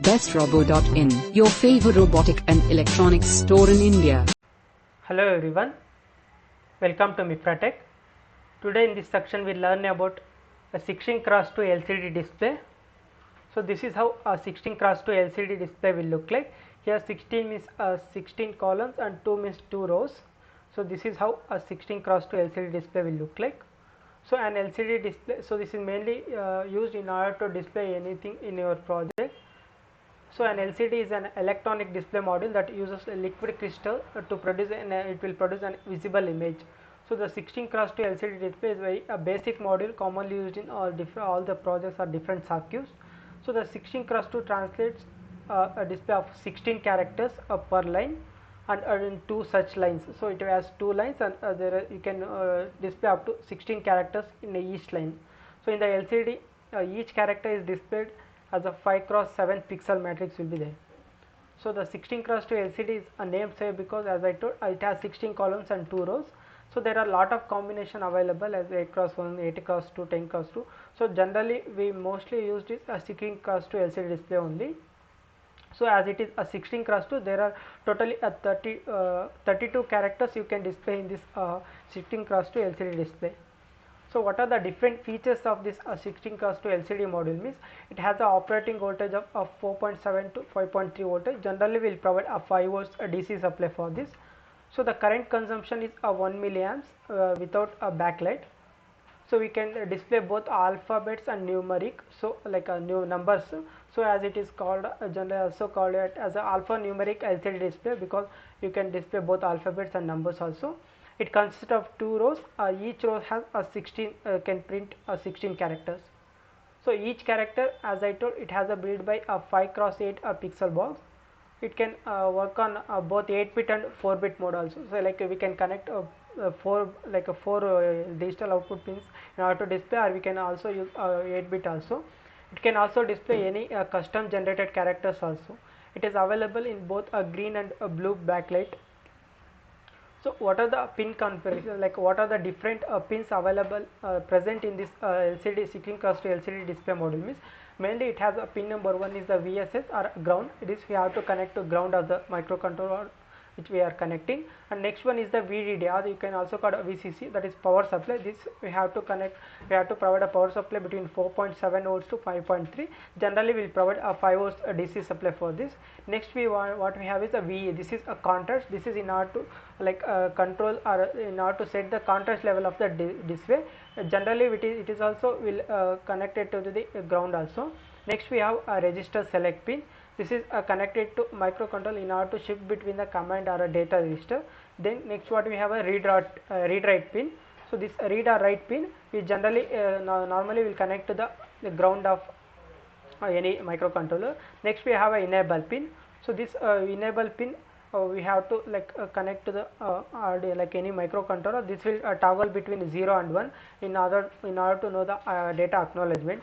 bestrobo.in, your favorite robotic and electronics store in India. Hello everyone, welcome to Mifratech. Today in this section we learn about a 16x2 LCD display. So this is how a 16x2 LCD display will look like. Here 16 means 16 columns and 2 means 2 rows. So this is how a 16x2 LCD display will look like. So an LCD display, so this is mainly used in order to display anything in your project. So an LCD is an electronic display module that uses a liquid crystal to produce it will produce an visible image. So the 16x2 LCD display is very a basic module commonly used in all the projects or different circuits. So the 16x2 translates a display of 16 characters per line and in 2 such lines. So it has 2 lines and you can display up to 16 characters in each line. So in the LCD each character is displayed as a 5x7 pixel matrix will be there. So the 16x2 LCD is a name say because as I told it has 16 columns and 2 rows. So there are a lot of combination available as 8x1, 8x2, 10x2. So generally we mostly use this a 16x2 LCD display only. So as it is a 16x2, there are totally 32 characters you can display in this 16x2 LCD display. So what are the different features of this 16x2 LCD module means it has the operating voltage of 4.7 to 5.3 voltage. Generally we will provide a 5 volts DC supply for this. So the current consumption is 1 milliamps without a backlight. So we can display both alphabets and numeric, so like new numbers. So as it is called generally also called it as a alphanumeric LCD display because you can display both alphabets and numbers also. It consists of 2 rows. Each row has a 16 can print 16 characters. So each character, as I told, it has a built by a 5x8 pixel box. It can work on both 8-bit and 4-bit mode also. So like we can connect four digital output pins in order to display, or we can also use 8-bit also. It can also display any custom generated characters also. It is available in both a green and a blue backlight. So what are the pin configurations, like what are the different pins available present in this LCD 16x2 LCD display module means mainly it has a pin number 1 is the VSS or ground. It is we have to connect to ground of the microcontroller which we are connecting, and next one is the VDD, or you can also call it VCC, that is power supply. This we have to connect, we have to provide a power supply between 4.7 volts to 5.3. Generally we will provide a 5 volts DC supply for this. Next we want what we have is a VE. This is a contrast. This is in order to like control or in order to set the contrast level of the display. Generally it is also will connected to the ground also. Next we have a register select pin. This is connected to microcontroller in order to shift between the command or a data register. Then next what we have a read write pin. So this read or write pin we generally normally will connect to the ground of any microcontroller. Next we have a enable pin. So this enable pin we have to like connect to the like any microcontroller. This will toggle between 0 and 1 in order to know the data acknowledgement.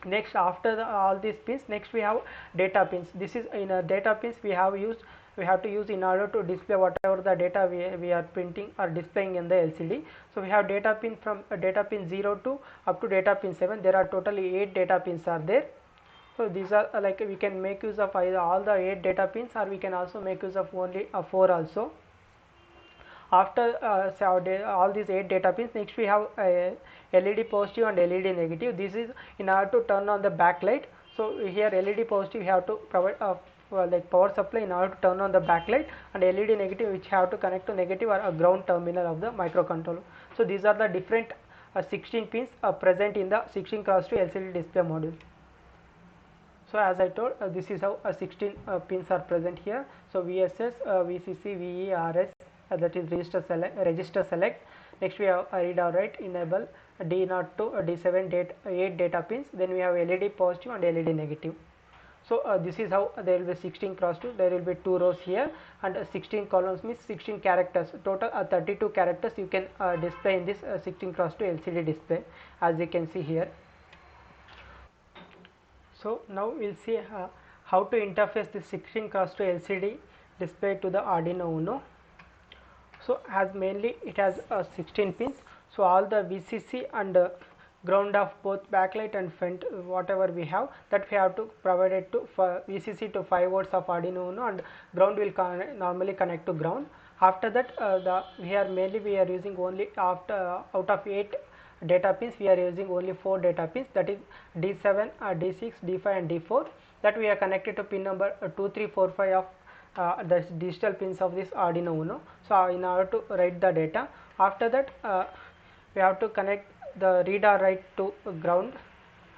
Next after all these pins, next we have data pins. This is in a data pins we have to use in order to display whatever the data we are printing or displaying in the LCD. So we have data pin from data pin 0 to up to data pin 7. There are totally 8 data pins are there. So these are like we can make use of either all the 8 data pins, or we can also make use of only 4 also. After all these 8 data pins, next we have LED positive and LED negative. This is in order to turn on the backlight. So here LED positive we have to provide a like power supply in order to turn on the backlight, and LED negative which have to connect to negative or a ground terminal of the microcontroller. So these are the different 16 pins present in the 16x2 LCD display module. So as I told, this is how 16 pins are present here. So VSS, VCC, VE, RS, that is register select. Next we have read or write, enable, D0 to D7 8 data pins. Then we have LED positive and LED negative. So this is how there will be 16x2. There will be 2 rows here, and 16 columns means 16 characters. Total 32 characters you can display in this 16x2 LCD display, as you can see here. So now we'll see how to interface this 16x2 LCD display to the Arduino Uno. So as mainly it has 16 pins. So all the VCC and ground of both backlight and front, whatever we have, that we have to provide it to VCC to 5 volts of Arduino Uno, and ground will normally connect to ground. After that, we are using only out of 8 data pins, we are using only 4 data pins, that is D7, D6, D5 and D4, that we are connected to pin number 2, 3, 4, 5 of the digital pins of this Arduino Uno. So in order to write the data, after that we have to connect the read or write to ground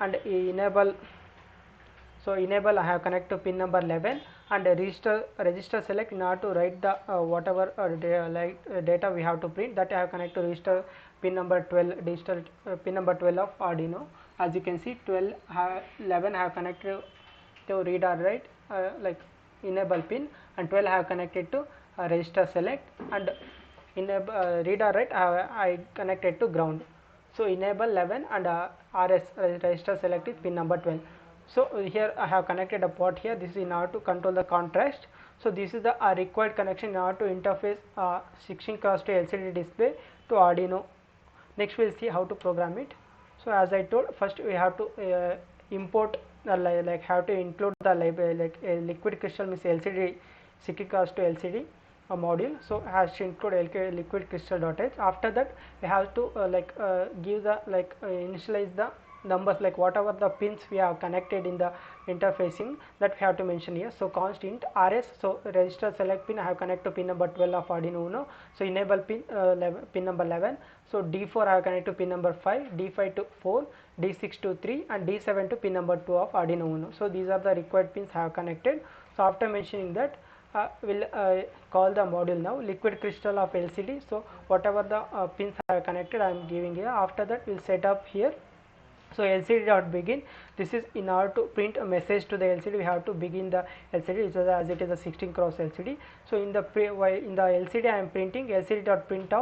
and enable. So enable, I have connect to pin number 11, and register select in order to write the whatever data we have to print, that I have connect to register pin number 12, digital pin number 12 of Arduino. As you can see, 11 I have connected to read or write like enable pin, and 12 I have connected to register select, and enable read or write I connected to ground. So enable 11 and RS register select is pin number 12. So here I have connected a port here. This is in order to control the contrast. So this is the required connection in order to interface 16x2 LCD display to Arduino. Next we will see how to program it. So as I told, first we have to import the have to include the library, a liquid crystal means LCD 16x2 LCD module. So has to include liquid crystal.h. After that we have to give the initialize the numbers, like whatever the pins we have connected in the interfacing, that we have to mention here. So const int RS, so register select pin I have connected to pin number 12 of Arduino Uno, so enable pin pin number 11. So D4 I have connected to pin number 5, D5 to 4, D6 to 3 and D7 to pin number 2 of Arduino Uno. So these are the required pins I have connected. So after mentioning that, we'll call the module now liquid crystal of LCD. So whatever the pins I have connected, I am giving here. After that we'll set up here. So lcd.begin, this is in order to print a message to the LCD, we have to begin the LCD as it is a 16x LCD. So in the LCD I am printing lcd.print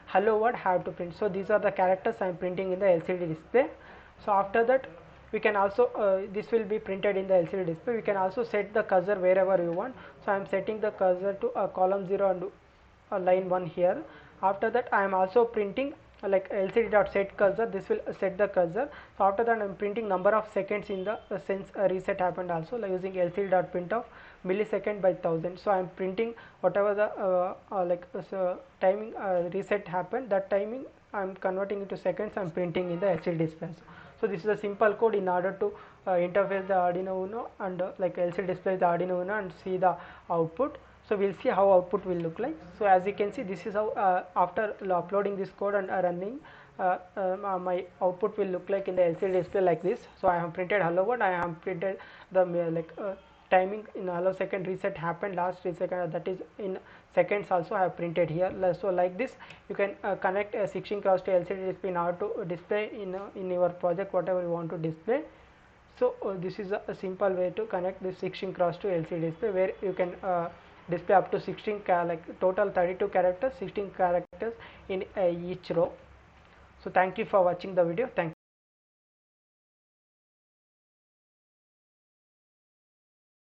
hello world have to print. So these are the characters I am printing in the LCD display. So after that we can also this will be printed in the LCD display. We can also set the cursor wherever you want. So I am setting the cursor to column 0 and line 1 here. After that I am also printing like lcd.set cursor, this will set the cursor. So after that I am printing number of seconds in the since reset happened also, like using lcd.print of millisecond by 1000. So I am printing whatever the timing reset happened, that timing I am converting into seconds, I am printing in the LCD display. So this is a simple code in order to interface the Arduino Uno and LCD display the Arduino Uno and see the output. So we'll see how output will look like. So as you can see, this is how after uploading this code and running, my output will look like in the LCD display like this. So I have printed hello world, I have printed the timing in hello second reset happened, last reset that is in seconds also I have printed here. So like this you can connect a 16x2 LCD display in order to display in your project whatever you want to display. So this is a simple way to connect this 16x2 LCD display, where you can display up to 16 total 32 characters, 16 characters in each row. So thank you for watching the video. Thank you.